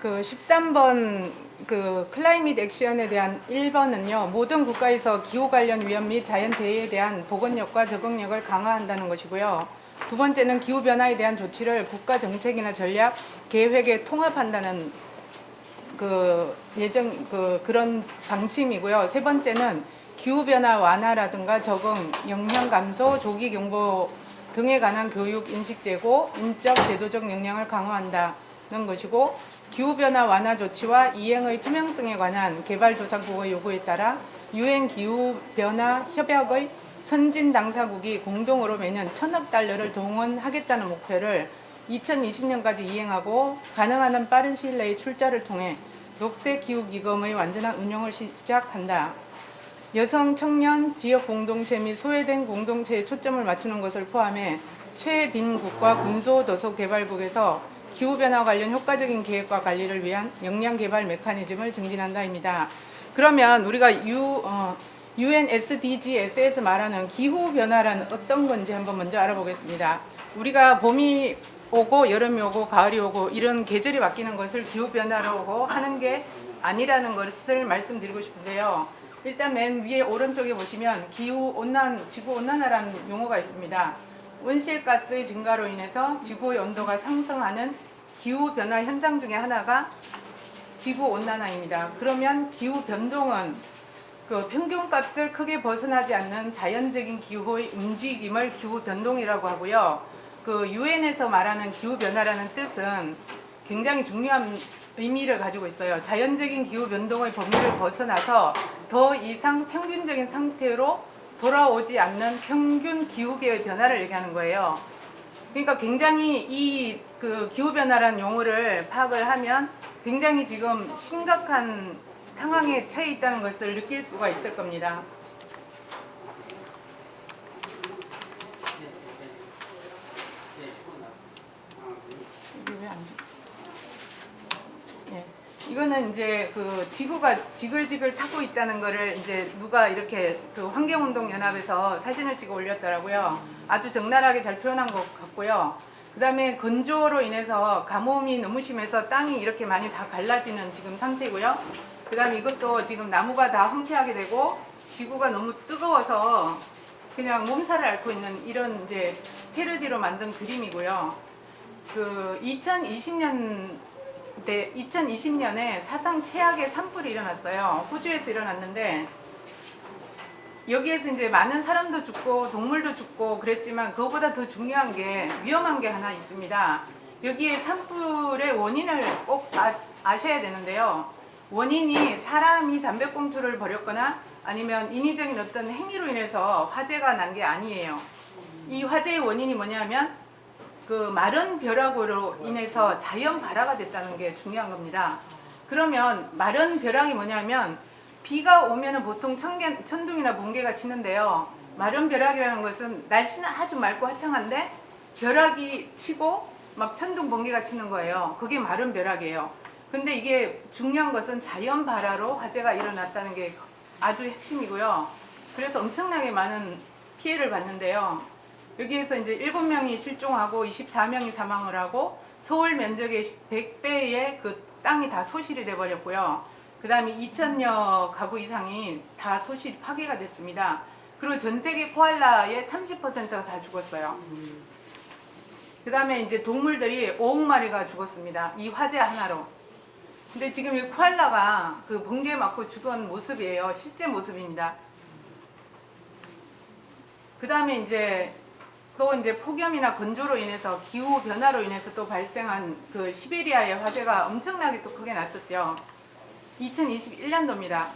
그 13번 그 클라이밋 액션에 대한 1번은요. 모든 국가에서 기후 관련 위험 및 자연재해에 대한 보건력과 적응력을 강화한다는 것이고요. 두 번째는 기후 변화에 대한 조치를 국가 정책이나 전략, 계획에 통합한다는 그런 방침이고요. 세 번째는 기후 변화 완화라든가 적응, 영향 감소, 조기 경보 등에 관한 교육, 인식 제고, 인적, 제도적 역량을 강화한다는 것이고, 기후변화 완화 조치와 이행의 투명성에 관한 개발도상국의 요구에 따라 유엔 기후변화 협약의 선진 당사국이 공동으로 매년 1,000억 달러를 동원하겠다는 목표를 2020년까지 이행하고 가능한 한 빠른 시일 내에 출자를 통해 녹색기후기금의 완전한 운용을 시작한다. 여성, 청년, 지역 공동체 및 소외된 공동체에 초점을 맞추는 것을 포함해 최빈국과 군소도서개발국에서 기후변화 관련 효과적인 계획과 관리를 위한 역량 개발 메커니즘을 증진한다입니다. 그러면 우리가 UN SDGs에서 말하는 기후변화란 어떤 건지 한번 먼저 알아보겠습니다. 우리가 봄이 오고 여름이 오고 가을이 오고 이런 계절이 바뀌는 것을 기후변화라고 하는 게 아니라는 것을 말씀드리고 싶은데요. 일단 맨 위에 오른쪽에 보시면 기후온난, 지구온난화라는 용어가 있습니다. 온실가스의 증가로 인해서 지구의 온도가 상승하는 기후변화 현상 중에 하나가 지구온난화입니다. 그러면 기후변동은 그 평균값을 크게 벗어나지 않는 자연적인 기후의 움직임을 기후변동이라고 하고요. 그 유엔에서 말하는 기후변화라는 뜻은 굉장히 중요한 의미를 가지고 있어요. 자연적인 기후변동의 범위를 벗어나서 더 이상 평균적인 상태로 돌아오지 않는 평균 기후계의 변화를 얘기하는 거예요. 그러니까 굉장히 이 그 기후변화라는 용어를 파악을 하면 굉장히 지금 심각한 상황에 처해 있다는 것을 느낄 수가 있을 겁니다. 이거는 이제 그 지구가 지글지글 타고 있다는 거를 이제 누가 이렇게 그 환경운동연합에서 사진을 찍어 올렸더라고요. 아주 적나라하게 잘 표현한 것 같고요. 그 다음에 건조로 인해서 가뭄이 너무 심해서 땅이 이렇게 많이 다 갈라지는 지금 상태고요. 그 다음에 이것도 지금 나무가 다 황폐하게 되고 지구가 너무 뜨거워서 그냥 몸살을 앓고 있는 이런 이제 패러디로 만든 그림이고요. 그 2020년에 사상 최악의 산불이 일어났어요. 호주에서 일어났는데 여기에서 이제 많은 사람도 죽고 동물도 죽고 그랬지만 그거보다 더 중요한 게 위험한 게 하나 있습니다. 여기에 산불의 원인을 꼭 아셔야 되는데요. 원인이 사람이 담배꽁초를 버렸거나 아니면 인위적인 어떤 행위로 인해서 화재가 난 게 아니에요. 이 화재의 원인이 뭐냐면 그 마른 벼락으로 인해서 자연 발화가 됐다는 게 중요한 겁니다. 그러면 마른 벼락이 뭐냐면 비가 오면은 보통 천둥이나 번개가 치는데요. 마른 벼락이라는 것은 날씨는 아주 맑고 화창한데 벼락이 치고 막 천둥 번개가 치는 거예요. 그게 마른 벼락이에요. 근데 이게 중요한 것은 자연 발화로 화재가 일어났다는 게 아주 핵심이고요. 그래서 엄청나게 많은 피해를 봤는데요. 여기에서 이제 7명이 실종하고 24명이 사망을 하고 서울 면적의 100배의 그 땅이 다 소실이 돼버렸고요. 그 다음에 2,000여 가구 이상이 다 소실이 파괴가 됐습니다. 그리고 전 세계 코알라의 30%가 다 죽었어요. 그 다음에 이제 동물들이 5억 마리가 죽었습니다. 이 화재 하나로. 근데 지금 이 코알라가 그 번개 맞고 죽은 모습이에요. 실제 모습입니다. 그 다음에 이제 또 이제 폭염이나 건조로 인해서 기후 변화로 인해서 또 발생한 그 시베리아의 화재가 엄청나게 또 크게 났었죠. 2021년도입니다.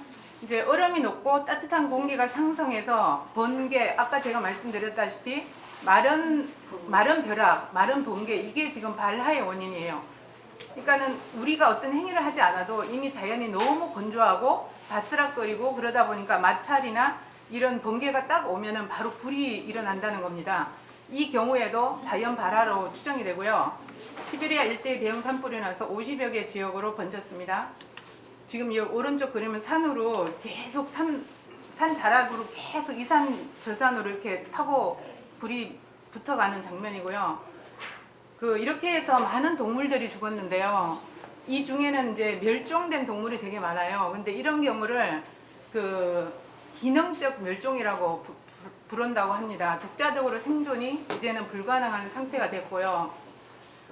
이제 얼음이 녹고 따뜻한 공기가 상승해서 번개, 아까 제가 말씀드렸다시피 마른 벼락, 마른 번개, 이게 지금 발화의 원인이에요. 그러니까는 우리가 어떤 행위를 하지 않아도 이미 자연이 너무 건조하고 바스락거리고 그러다 보니까 마찰이나 이런 번개가 딱 오면은 바로 불이 일어난다는 겁니다. 이 경우에도 자연 발화로 추정이 되고요. 시베리아 일대에 대형 산불이 나서 50여 개 지역으로 번졌습니다. 지금 이 오른쪽 그림은 산으로 계속 산 자락으로 계속 이 산 저 산으로 이렇게 타고 불이 붙어가는 장면이고요. 그 이렇게 해서 많은 동물들이 죽었는데요. 이 중에는 이제 멸종된 동물이 되게 많아요. 근데 이런 경우를 그 기능적 멸종이라고 부른다고 합니다. 독자적으로 생존이 이제는 불가능한 상태가 됐고요.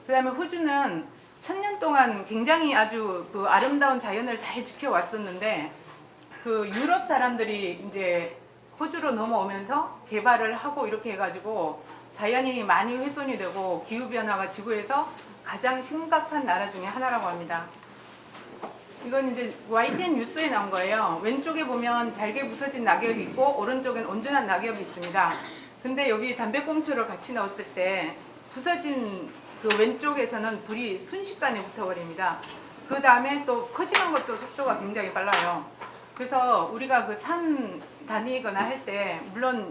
그 다음에 호주는 1000년 동안 굉장히 아주 그 아름다운 자연을 잘 지켜왔었는데 그 유럽 사람들이 이제 호주로 넘어오면서 개발을 하고 이렇게 해가지고 자연이 많이 훼손이 되고 기후변화가 지구에서 가장 심각한 나라 중에 하나라고 합니다. 이건 이제 YTN 뉴스에 나온 거예요. 왼쪽에 보면 잘게 부서진 낙엽이 있고 오른쪽엔 온전한 낙엽이 있습니다. 근데 여기 담배꽁초를 같이 넣었을 때 부서진 그 왼쪽에서는 불이 순식간에 붙어버립니다. 그 다음에 또 커지는 것도 속도가 굉장히 빨라요. 그래서 우리가 그 산 다니거나 할 때 물론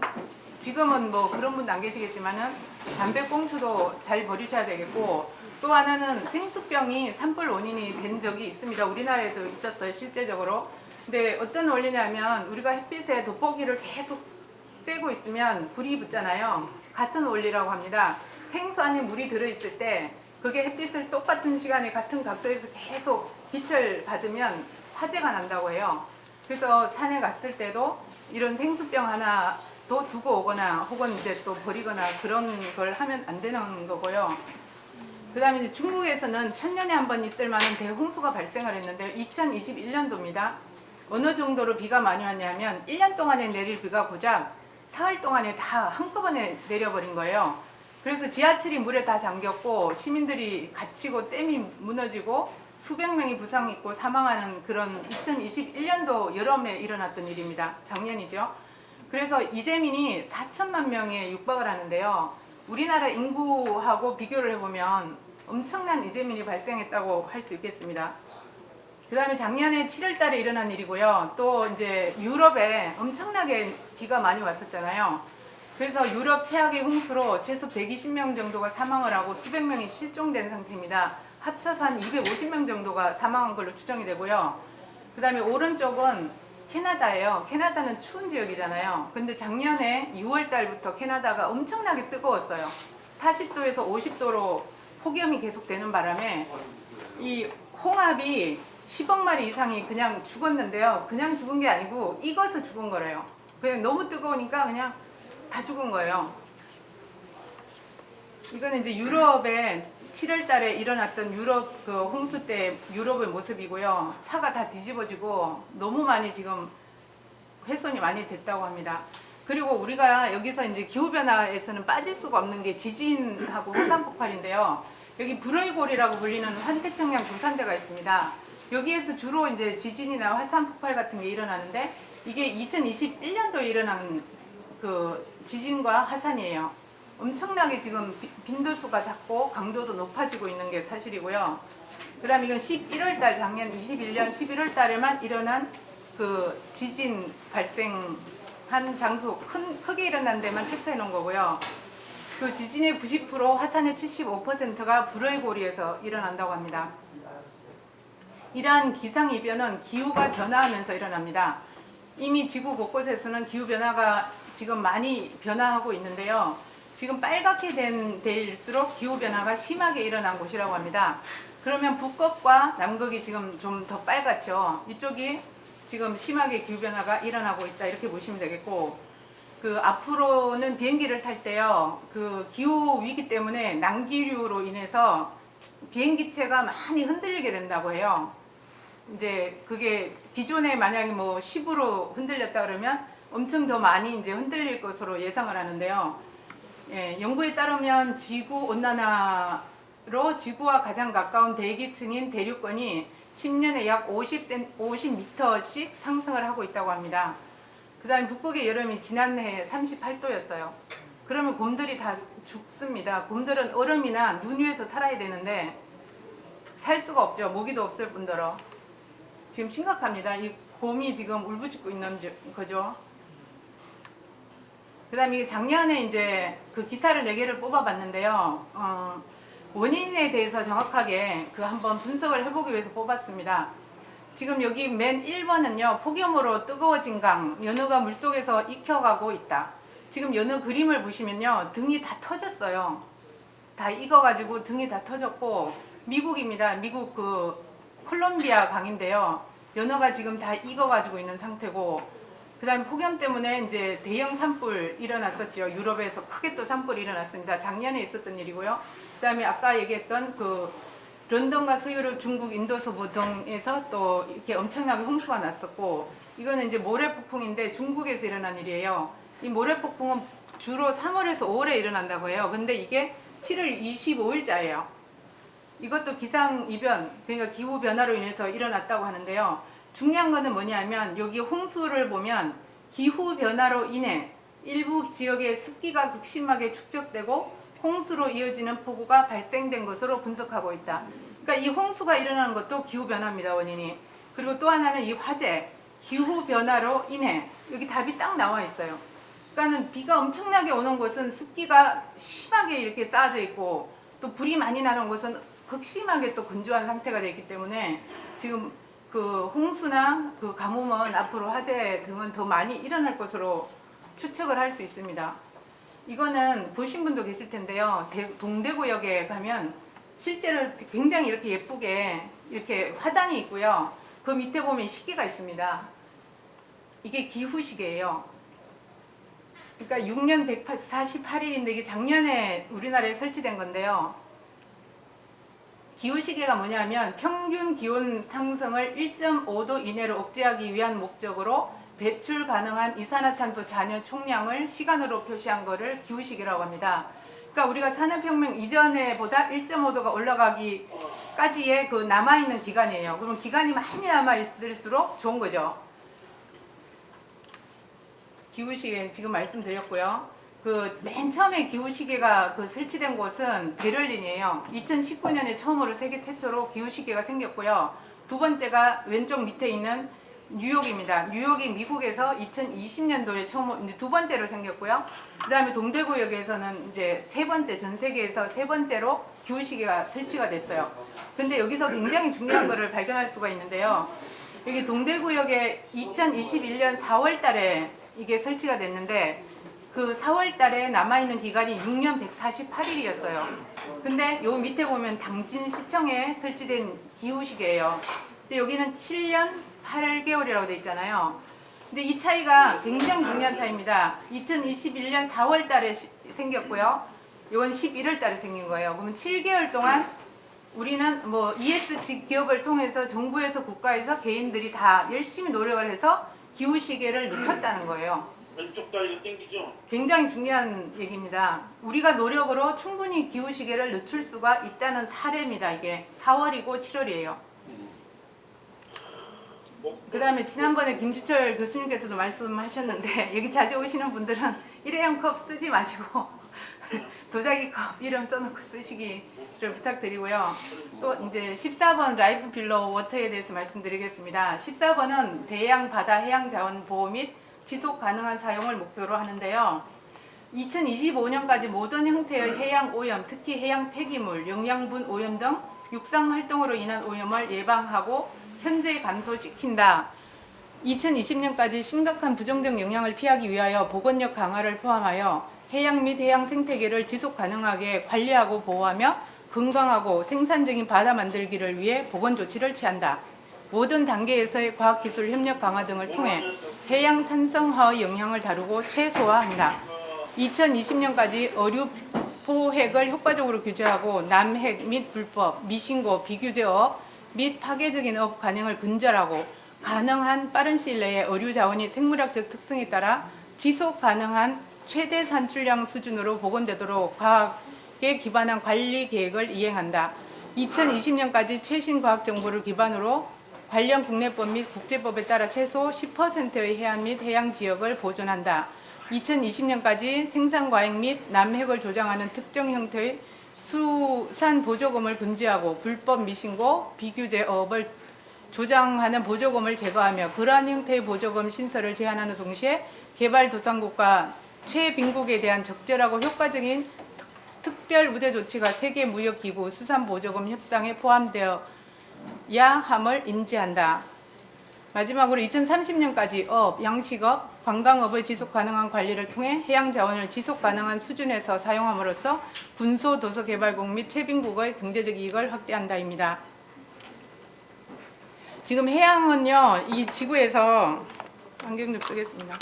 지금은 뭐 그런 분도 안 계시겠지만은 담배꽁초도 잘 버리셔야 되겠고 또 하나는 생수병이 산불 원인이 된 적이 있습니다. 우리나라에도 있었어요, 실제적으로. 근데 어떤 원리냐면 우리가 햇빛에 돋보기를 계속 쐬고 있으면 불이 붙잖아요. 같은 원리라고 합니다. 생수 안에 물이 들어있을 때 그게 햇빛을 똑같은 시간에 같은 각도에서 계속 빛을 받으면 화재가 난다고 해요. 그래서 산에 갔을 때도 이런 생수병 하나도 두고 오거나 혹은 이제 또 버리거나 그런 걸 하면 안 되는 거고요. 그 다음에 이제 중국에서는 1000년에 한 번 있을 만한 대홍수가 발생을 했는데 2021년도입니다. 어느 정도로 비가 많이 왔냐면 1년 동안에 내릴 비가 고작 사흘 동안에 다 한꺼번에 내려버린 거예요. 그래서 지하철이 물에 다 잠겼고 시민들이 갇히고 댐이 무너지고 수백 명이 부상 입고 사망하는 그런 2021년도 여름에 일어났던 일입니다. 작년이죠. 그래서 이재민이 4천만 명에 육박을 하는데요. 우리나라 인구하고 비교를 해보면 엄청난 이재민이 발생했다고 할 수 있겠습니다. 그 다음에 작년에 7월 달에 일어난 일이고요. 또 이제 유럽에 엄청나게 비가 많이 왔었잖아요. 그래서 유럽 최악의 홍수로 최소 120명 정도가 사망을 하고 수백 명이 실종된 상태입니다. 합쳐서 한 250명 정도가 사망한 걸로 추정이 되고요. 그 다음에 오른쪽은 캐나다예요. 캐나다는 추운 지역이잖아요. 근데 작년에 6월 달부터 캐나다가 엄청나게 뜨거웠어요. 40도에서 50도로 폭염이 계속되는 바람에 이 홍합이 10억 마리 이상이 그냥 죽었는데요. 그냥 죽은 게 아니고 익어서 죽은 거래요. 그냥 너무 뜨거우니까 그냥 다 죽은 거예요. 이거는 이제 유럽에 7월 달에 일어났던 유럽 그 홍수 때 유럽의 모습이고요. 차가 다 뒤집어지고 너무 많이 지금 훼손이 많이 됐다고 합니다. 그리고 우리가 여기서 이제 기후변화에서는 빠질 수가 없는 게 지진하고 화산폭발인데요. 여기 불의골이라고 불리는 환태평양 고산대가 있습니다. 여기에서 주로 이제 지진이나 화산폭발 같은 게 일어나는데 이게 2021년도에 일어난 그 지진과 화산이에요. 엄청나게 지금 빈도수가 작고 강도도 높아지고 있는 게 사실이고요. 그 다음에 이건 11월 달 작년 21년 11월 달에만 일어난 그 지진 발생한 장소 크게 일어난 데만 체크해 놓은 거고요. 그 지진의 90% 화산의 75%가 불의고리에서 일어난다고 합니다. 이러한 기상이변은 기후가 변화하면서 일어납니다. 이미 지구 곳곳에서는 기후변화가 지금 많이 변화하고 있는데요. 지금 빨갛게 된 데일수록 기후변화가 심하게 일어난 곳이라고 합니다. 그러면 북극과 남극이 지금 좀 더 빨갛죠. 이쪽이 지금 심하게 기후변화가 일어나고 있다 이렇게 보시면 되겠고 그 앞으로는 비행기를 탈 때요. 그 기후 위기 때문에 난기류로 인해서 비행기체가 많이 흔들리게 된다고 해요. 이제 그게 기존에 만약에 뭐 10으로 흔들렸다 그러면 엄청 더 많이 이제 흔들릴 것으로 예상을 하는데요. 예, 연구에 따르면 지구 온난화로 지구와 가장 가까운 대기층인 대륙권이 10년에 약 50m씩 상승을 하고 있다고 합니다. 그 다음에 북극의 여름이 지난해 38도였어요. 그러면 곰들이 다 죽습니다. 곰들은 얼음이나 눈 위에서 살아야 되는데 살 수가 없죠. 모기도 없을 뿐더러. 지금 심각합니다. 이 곰이 지금 울부짖고 있는 거죠. 그 다음에 이게 작년에 이제 그 기사를 4개를 뽑아봤는데요. 원인에 대해서 정확하게 그 한번 분석을 해보기 위해서 뽑았습니다. 지금 여기 맨 1번은요. 폭염으로 뜨거워진 강, 연어가 물속에서 익혀가고 있다. 지금 연어 그림을 보시면요. 등이 다 터졌어요. 다 익어가지고 등이 다 터졌고 미국입니다. 미국 그 콜롬비아 강인데요. 연어가 지금 다 익어가지고 있는 상태고, 그 다음에 폭염 때문에 이제 대형 산불 일어났었죠. 유럽에서 크게 또 산불이 일어났습니다. 작년에 있었던 일이고요. 그 다음에 아까 얘기했던 그 런던과 서유럽, 중국, 인도 서부 등에서 또 이렇게 엄청나게 홍수가 났었고, 이거는 이제 모래폭풍인데 중국에서 일어난 일이에요. 이 모래폭풍은 주로 3월에서 5월에 일어난다고 해요. 근데 이게 7월 25일자예요. 이것도 기상이변, 그러니까 기후변화로 인해서 일어났다고 하는데요. 중요한 거는 뭐냐면 여기 홍수를 보면 기후변화로 인해 일부 지역의 습기가 극심하게 축적되고 홍수로 이어지는 폭우가 발생된 것으로 분석하고 있다. 그러니까 이 홍수가 일어나는 것도 기후변화입니다, 원인이. 그리고 또 하나는 이 화재, 기후변화로 인해 여기 답이 딱 나와 있어요. 그러니까는 비가 엄청나게 오는 곳은 습기가 심하게 이렇게 쌓아져 있고 또 불이 많이 나는 곳은 극심하게 또 건조한 상태가 되어 있기 때문에 지금 그 홍수나 그 가뭄은 앞으로 화재 등은 더 많이 일어날 것으로 추측을 할 수 있습니다. 이거는 보신 분도 계실 텐데요. 동대구역에 가면 실제로 굉장히 이렇게 예쁘게 이렇게 화단이 있고요. 그 밑에 보면 시계가 있습니다. 이게 기후시계예요. 그러니까 6년 148일인데 이게 작년에 우리나라에 설치된 건데요. 기후시계가 뭐냐면 평균 기온 상승을 1.5도 이내로 억제하기 위한 목적으로 배출 가능한 이산화탄소 잔여 총량을 시간으로 표시한 거를 기후시계라고 합니다. 그러니까 우리가 산업혁명 이전에 보다 1.5도가 올라가기까지의 그 남아있는 기간이에요. 그럼 기간이 많이 남아있을수록 좋은 거죠. 기후시계 지금 말씀드렸고요. 그 맨 처음에 기후시계가 그 설치된 곳은 베를린이에요. 2019년에 처음으로 세계 최초로 기후시계가 생겼고요. 두 번째가 왼쪽 밑에 있는 뉴욕입니다. 뉴욕이 미국에서 2020년도에 처음 두 번째로 생겼고요. 그 다음에 동대구역에서는 이제 세 번째, 전 세계에서 세 번째로 기후시계가 설치가 됐어요. 근데 여기서 굉장히 중요한 거를 발견할 수가 있는데요. 여기 동대구역에 2021년 4월 달에 이게 설치가 됐는데 그 4월 달에 남아있는 기간이 6년 148일이었어요. 근데 요 밑에 보면 당진시청에 설치된 기후시계예요. 근데 여기는 7년 8개월이라고 돼 있잖아요. 근데 이 차이가 굉장히 중요한 차이입니다. 2021년 4월 달에 생겼고요. 이건 11월 달에 생긴 거예요. 그러면 7개월 동안 우리는 뭐 ESG 기업을 통해서 정부에서 국가에서 개인들이 다 열심히 노력을 해서 기후시계를 늦췄다는 거예요. 왼쪽 다리가 땡기죠? 굉장히 중요한 얘기입니다. 우리가 노력으로 충분히 기후시계를 늦출 수가 있다는 사례입니다. 이게 4월이고 7월이에요. 그 다음에 지난번에 김주철 교수님께서도 말씀하셨는데 여기 자주 오시는 분들은 일회용 컵 쓰지 마시고 도자기 컵 이름 써놓고 쓰시기를 부탁드리고요. 또 이제 14번 라이프 빌로우 워터에 대해서 말씀드리겠습니다. 14번은 대양 바다 해양 자원 보호 및 지속 가능한 사용을 목표로 하는데요. 2025년까지 모든 형태의 해양 오염, 특히 해양 폐기물, 영양분 오염 등 육상 활동으로 인한 오염을 예방하고 현재 감소시킨다. 2020년까지 심각한 부정적 영향을 피하기 위하여 보건력 강화를 포함하여 해양 및 해양 생태계를 지속 가능하게 관리하고 보호하며 건강하고 생산적인 바다 만들기를 위해 보건 조치를 취한다. 모든 단계에서의 과학기술 협력 강화 등을 통해 해양 산성화의 영향을 다루고 최소화한다. 2020년까지 어류 포획을 효과적으로 규제하고 남핵 및 불법, 미신고, 비규제업 및 파괴적인 업 관행을 근절하고 가능한 빠른 시일 내에 어류 자원이 생물학적 특성에 따라 지속 가능한 최대 산출량 수준으로 복원되도록 과학에 기반한 관리 계획을 이행한다. 2020년까지 최신 과학 정보를 기반으로 관련 국내법 및 국제법에 따라 최소 10%의 해안 및 해양 지역을 보존한다. 2020년까지 생산과잉 및 남획을 조장하는 특정 형태의 수산 보조금을 금지하고 불법 미신고, 비규제업을 조장하는 보조금을 제거하며 그러한 형태의 보조금 신설을 제한하는 동시에 개발도상국과 최빈국에 대한 적절하고 효과적인 특별 우대 조치가 세계무역기구 수산보조금 협상에 포함되어야 함을 인지한다. 마지막으로 2030년까지 업, 양식업, 관광업의 지속가능한 관리를 통해 해양자원을 지속가능한 수준에서 사용함으로써 군소도서개발국 및 최빈국의 경제적 이익을 확대한다입니다. 지금 해양은요, 이 지구에서 안경 좀 쓰겠습니다.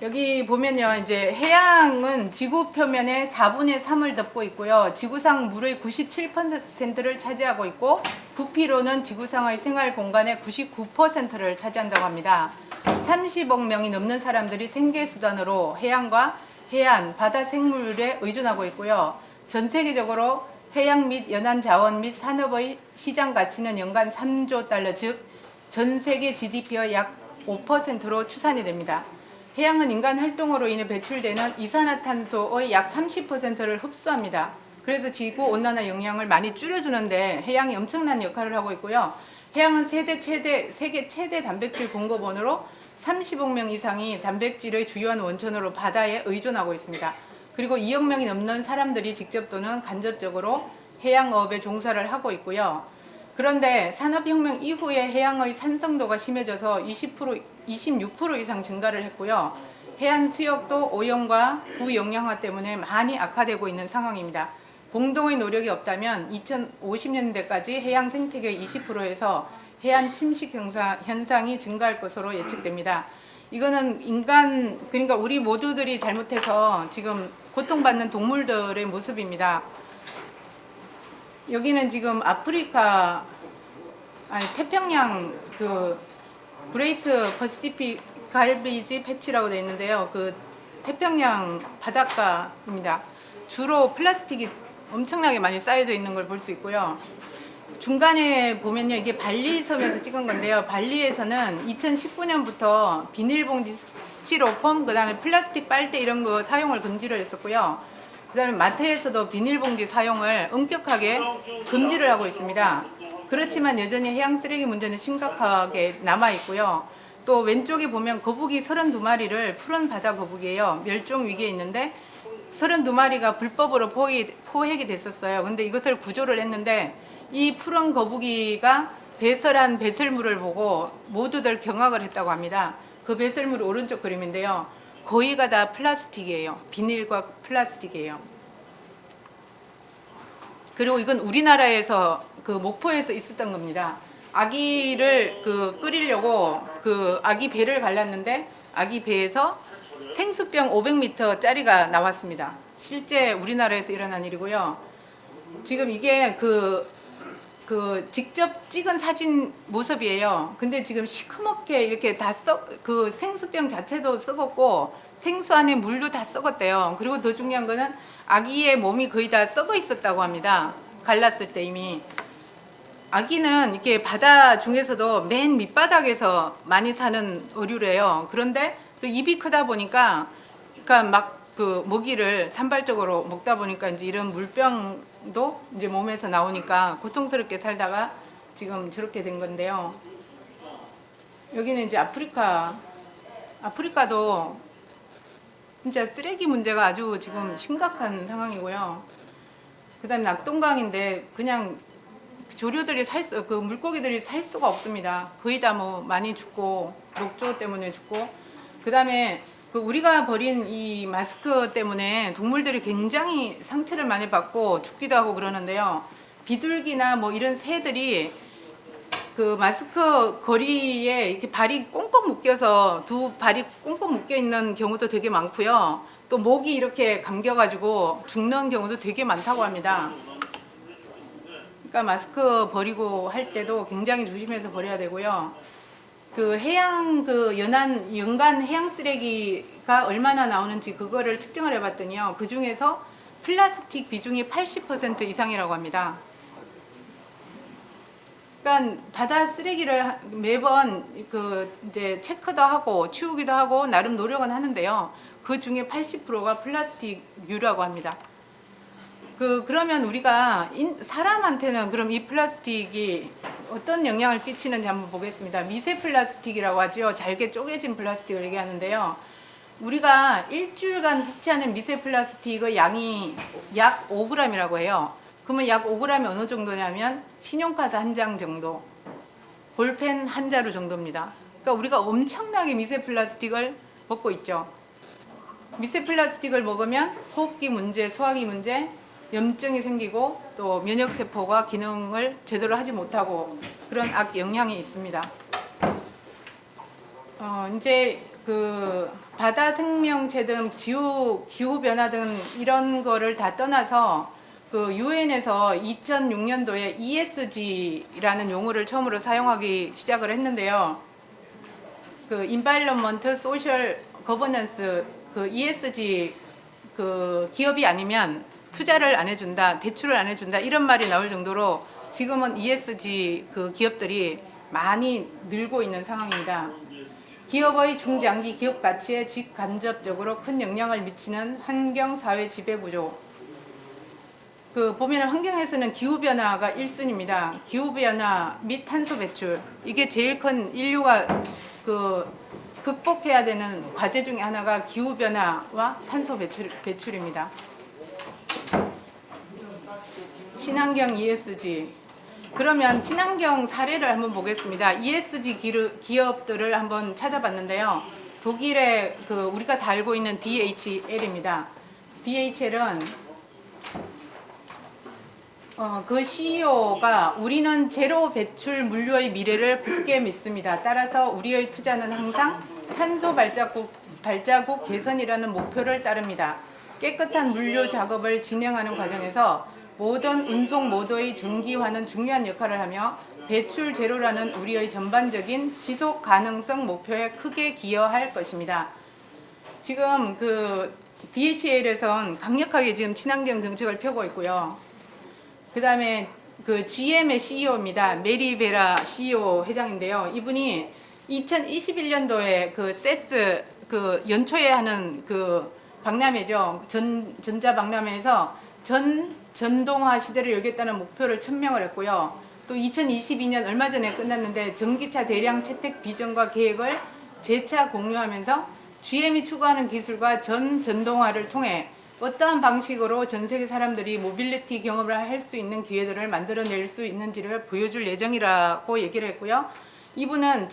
여기 보면요, 이제 해양은 지구 표면의 4분의 3을 덮고 있고요. 지구상 물의 97%를 차지하고 있고, 부피로는 지구상의 생활 공간의 99%를 차지한다고 합니다. 30억 명이 넘는 사람들이 생계 수단으로 해양과 해안, 바다 생물에 의존하고 있고요. 전 세계적으로 해양 및 연안 자원 및 산업의 시장 가치는 연간 3조 달러, 즉 전 세계 GDP의 약 5%로 추산이 됩니다. 해양은 인간 활동으로 인해 배출되는 이산화탄소의 약 30%를 흡수합니다. 그래서 지구 온난화 영향을 많이 줄여주는데 해양이 엄청난 역할을 하고 있고요. 해양은 세계 최대 단백질 공급원으로 30억 명 이상이 단백질의 주요한 원천으로 바다에 의존하고 있습니다. 그리고 2억 명이 넘는 사람들이 직접 또는 간접적으로 해양어업에 종사를 하고 있고요. 그런데 산업혁명 이후에 해양의 산성도가 심해져서 26% 이상 증가를 했고요. 해안 수역도 오염과 부영양화 때문에 많이 악화되고 있는 상황입니다. 공동의 노력이 없다면 2050년대까지 해양 생태계의 20%에서 해안 침식 현상이 증가할 것으로 예측됩니다. 이거는 그러니까 우리 모두들이 잘못해서 지금 고통받는 동물들의 모습입니다. 여기는 지금 태평양 그레이트 퍼시픽 갈비지 패치라고 되어 있는데요. 그 태평양 바닷가입니다. 주로 플라스틱이 엄청나게 많이 쌓여져 있는 걸 볼 수 있고요. 중간에 보면요, 이게 발리 섬에서 찍은 건데요. 발리에서는 2019년부터 비닐봉지, 스티로폼, 그다음에 플라스틱 빨대 이런 거 사용을 금지를 했었고요. 그다음에 마트에서도 비닐봉지 사용을 엄격하게 금지를 하고 있습니다. 그렇지만 여전히 해양 쓰레기 문제는 심각하게 남아 있고요. 또 왼쪽에 보면 거북이 32마리를 푸른 바다 거북이에요. 멸종 위기에 있는데 32마리가 불법으로 포획이 됐었어요. 근데 이것을 구조를 했는데 이 푸른 거북이가 배설한 배설물을 보고 모두들 경악을 했다고 합니다. 그 배설물 오른쪽 그림인데요. 거의가 다 플라스틱이에요. 비닐과 플라스틱이에요. 그리고 이건 우리나라에서 목포에서 있었던 겁니다. 아기를 끓이려고 아기 배를 갈랐는데 아기 배에서 생수병 500m짜리가 나왔습니다. 실제 우리나라에서 일어난 일이고요. 지금 이게 직접 찍은 사진 모습이에요. 근데 지금 시커멓게 이렇게 다 생수병 자체도 썩었고 생수 안에 물도 다 썩었대요. 그리고 더 중요한 거는 아기의 몸이 거의 다 썩어 있었다고 합니다. 갈랐을 때 이미. 아기는 이렇게 바다 중에서도 맨 밑바닥에서 많이 사는 어류래요. 그런데 또 입이 크다 보니까 먹이를 산발적으로 먹다 보니까 이제 이런 물병도 이제 몸에서 나오니까 고통스럽게 살다가 지금 저렇게 된 건데요. 여기는 이제 아프리카도 진짜 쓰레기 문제가 아주 지금 심각한 상황이고요. 그다음에 낙동강인데 그냥 조류들이 물고기들이 살 수가 없습니다. 거의 다 많이 죽고 녹조 때문에 죽고 그다음에 우리가 버린 이 마스크 때문에 동물들이 굉장히 상처를 많이 받고 죽기도 하고 그러는데요. 비둘기나 이런 새들이 마스크 거리에 이렇게 발이 꽁꽁 묶여서 두 발이 꽁꽁 묶여 있는 경우도 되게 많고요. 또 목이 이렇게 감겨가지고 죽는 경우도 되게 많다고 합니다. 그러니까 마스크 버리고 할 때도 굉장히 조심해서 버려야 되고요. 연간 해양 쓰레기가 얼마나 나오는지 그거를 측정을 해봤더니요. 그 중에서 플라스틱 비중이 80% 이상이라고 합니다. 그러니까 바다 쓰레기를 매번 이제 체크도 하고 치우기도 하고 나름 노력은 하는데요. 그 중에 80%가 플라스틱류라고 합니다. 그러면 우리가 사람한테는 그럼 이 플라스틱이 어떤 영향을 끼치는지 한번 보겠습니다. 미세 플라스틱이라고 하죠. 잘게 쪼개진 플라스틱을 얘기하는데요. 우리가 일주일간 섭취하는 미세 플라스틱의 양이 약 5g이라고 해요. 그러면 약 5g이 어느 정도냐면 신용카드 한 장 정도, 볼펜 한 자루 정도입니다. 그러니까 우리가 엄청나게 미세 플라스틱을 먹고 있죠. 미세 플라스틱을 먹으면 호흡기 문제, 소화기 문제, 염증이 생기고 또 면역 세포가 기능을 제대로 하지 못하고 그런 악 영향이 있습니다. 이제 그 바다 생명체 등 기후 변화 등 이런 거를 다 떠나서 그 유엔에서 2006년도에 ESG라는 용어를 처음으로 사용하기 시작을 했는데요. 그 Environment, Social Governance, 그 ESG 그 기업이 아니면 투자를 안 해준다, 대출을 안 해준다 이런 말이 나올 정도로 지금은 ESG 그 기업들이 많이 늘고 있는 상황입니다. 기업의 중장기 기업 가치에 직간접적으로 큰 영향을 미치는 환경 사회 지배 구조. 그 보면 환경에서는 기후 변화가 1순위입니다. 기후 변화 및 탄소 배출 이게 제일 큰 인류가 그 극복해야 되는 과제 중에 하나가 기후 변화와 탄소 배출입니다. 친환경 ESG. 그러면 친환경 사례를 한번 보겠습니다. ESG 기업들을 한번 찾아봤는데요. 독일의 그 우리가 다 알고 있는 DHL입니다. DHL은 그 CEO가 우리는 제로 배출 물류의 미래를 굳게 믿습니다. 따라서 우리의 투자는 항상 탄소 발자국 개선이라는 목표를 따릅니다. 깨끗한 물류 작업을 진행하는 과정에서 모든 운송 모드의 전기화는 중요한 역할을 하며 배출 제로라는 우리의 전반적인 지속 가능성 목표에 크게 기여할 것입니다. 지금 그 DHL에선 강력하게 지금 친환경 정책을 펴고 있고요. 그 다음에 그 GM의 CEO입니다. 메리 베라 CEO 회장인데요. 이분이 2021년도에 그 세스 그 연초에 하는 그 박람회죠. 전자 박람회에서 전동화 시대를 열겠다는 목표를 천명을 했고요. 또 2022년 얼마 전에 끝났는데 전기차 대량 채택 비전과 계획을 재차 공유하면서 GM이 추구하는 기술과 전동화를 통해 어떠한 방식으로 전 세계 사람들이 모빌리티 경험을 할 수 있는 기회들을 만들어낼 수 있는지를 보여줄 예정이라고 얘기를 했고요. 이분은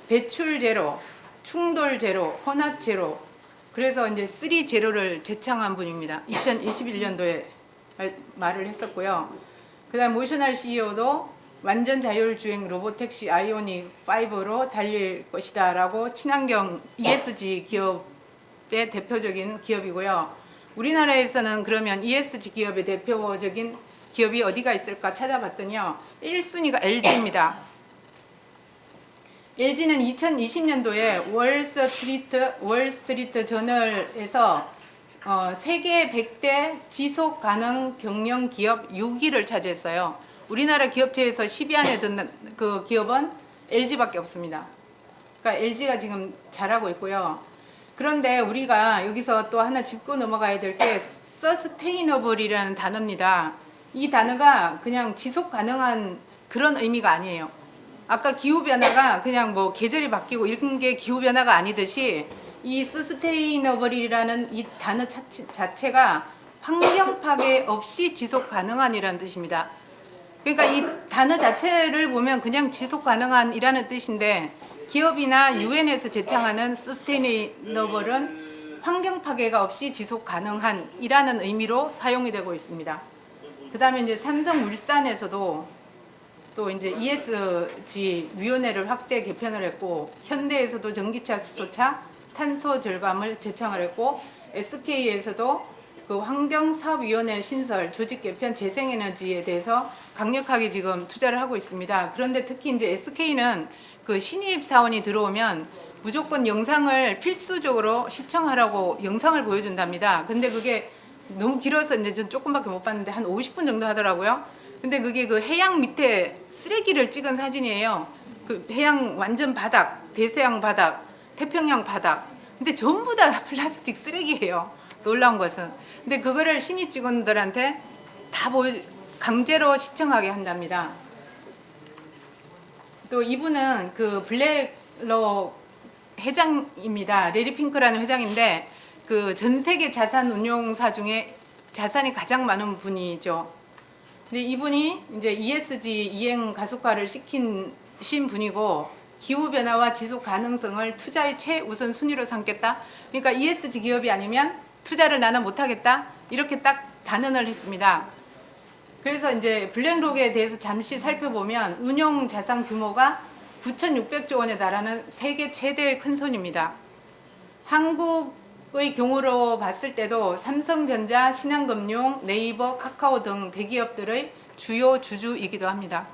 배출 제로, 충돌 제로, 혼합 제로, 그래서 이제 3 제로를 제창한 분입니다. 2021년도에 말을 했었고요. 그다음 모셔널 CEO도 완전 자율주행 로보택시 아이오닉 5로 달릴 것이다라고 친환경 ESG 기업의 대표적인 기업이고요. 우리나라에서는 그러면 ESG 기업의 대표적인 기업이 어디가 있을까 찾아봤더니요. 1순위가 LG입니다. LG는 2020년도에 월스트리트 저널에서 세계 100대 지속 가능 경영 기업 6위를 차지했어요. 우리나라 기업체에서 10위 안에 든 그 기업은 LG밖에 없습니다. 그러니까 LG가 지금 잘하고 있고요. 그런데 우리가 여기서 또 하나 짚고 넘어가야 될 게 서스테이너블이라는 단어입니다. 이 단어가 그냥 지속 가능한 그런 의미가 아니에요. 아까 기후변화가 그냥 뭐 계절이 바뀌고 이런 게 기후변화가 아니듯이 이 서스테이너블이라는 이 단어 자체가 환경 파괴 없이 지속 가능한이라는 뜻입니다. 그러니까 이 단어 자체를 보면 그냥 지속 가능한이라는 뜻인데 기업이나 유엔에서 제창하는 서스테이너블은 환경 파괴가 없이 지속 가능한이라는 의미로 사용이 되고 있습니다. 그다음에 이제 삼성물산에서도 또 이제 ESG 위원회를 확대 개편을 했고 현대에서도 전기차 수소차 탄소 절감을 제창을 했고 SK에서도 그 환경사업위원회 신설 조직 개편 재생에너지에 대해서 강력하게 지금 투자를 하고 있습니다. 그런데 특히 이제 SK는 그 신입 사원이 들어오면 무조건 영상을 필수적으로 시청하라고 영상을 보여준답니다. 근데 그게 너무 길어서 이제 전 조금밖에 못 봤는데 한 50분 정도 하더라고요. 근데 그게 그 해양 밑에 쓰레기를 찍은 사진이에요. 그 해양 완전 바닥, 대서양 바닥, 태평양 바닥. 근데 전부 다 플라스틱 쓰레기예요. 놀라운 것은. 근데 그거를 신입 직원들한테 다 강제로 시청하게 한답니다. 또 이분은 그 블랙록 회장입니다. 레리 핑크라는 회장인데 그 전 세계 자산 운용사 중에 자산이 가장 많은 분이죠. 근데 이분이 이제 ESG 이행 가속화를 시킨 분이고 기후 변화와 지속 가능성을 투자의 최우선 순위로 삼겠다. 그러니까 ESG 기업이 아니면 투자를 나는 못하겠다. 이렇게 딱 단언을 했습니다. 그래서 이제 블랙록에 대해서 잠시 살펴보면 운용 자산 규모가 9,600조 원에 달하는 세계 최대의 큰 손입니다. 한국의 경우로 봤을 때도 삼성전자, 신한금융, 네이버, 카카오 등 대기업들의 주요 주주이기도 합니다.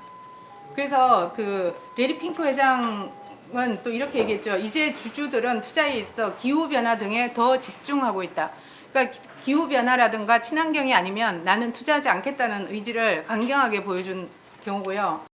그래서 레리 핑크 회장은 또 이렇게 얘기했죠. 이제 주주들은 투자에 있어 기후변화 등에 더 집중하고 있다. 그러니까 기후변화라든가 친환경이 아니면 나는 투자하지 않겠다는 의지를 강경하게 보여준 경우고요.